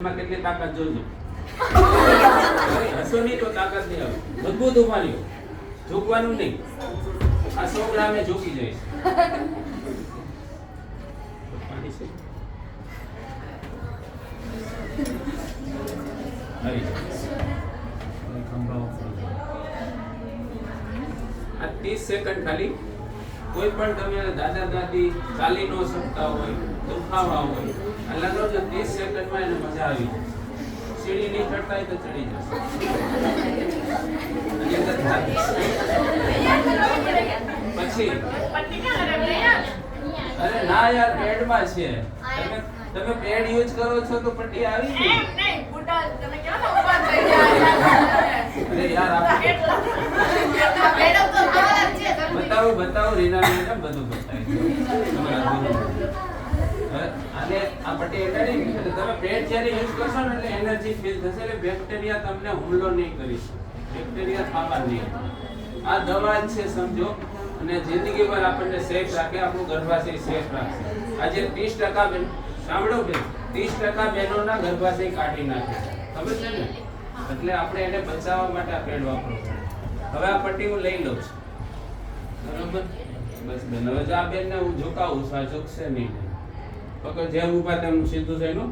માં કેટલી તાકાત જોજો. હસો નહીં તો તાકાત નહીં આવે. મજબૂત ઉભા રહ્યો, ઝૂકવાનું નહીં. આ 100 ગ્રામે ઝૂકી જઈશ. પાણી છે? આવી જાઓ. ખંભા ઉપર. આ 30 સેકન્ડ ખાલી. કોઈ પણ તમે દાદા દાદી ચાલી ન શકતા હોય, દુખાવા હોય, આ લગાવજો 30 સેકન્ડમાં એને મજા આવી જાય. સીડી નહીં ચડતા હોય તો ચડી જશે. પછી અરે ના યાર, પેડમાં છે. તમે પેડ યુઝ કરો છો તો પટ્ટી આવી ગઈ. અરે યાર બતાવો રીના મેડમ બધું બતાવી. અને આ પટ્ટી એટાડી એટલે તમે પેડ જ્યારે યુઝ કરશો ને એટલે એનર્જી ફીલ થશે, એટલે બેક્ટેરિયા તમને હુમલો નહીં કરી શકે. બેક્ટેરિયા થવા નહીં. આ દવા છે સમજો, અને જિંદગીભર આપણને સેફ રાખે, આપણું ગર્ભાશય સેફ રાખશે. આજે 30% બેન સાંભળો બેન, 30% બહેનોના ગર્ભાશય કાઢી નાખે, ખબર છે ને? એટલે આપણે એને બચાવવા માટે આ પેડ વાપરો. હવે આ પટ્ટી હું લઈ લઉં છું, બરોબર? બસ બેન, હવે જો આ બેનને હું ઝુકાવું છું, આ ઝુકશે નહીં. પકડ, જેમ ઉભા તેમ સીધું થઈને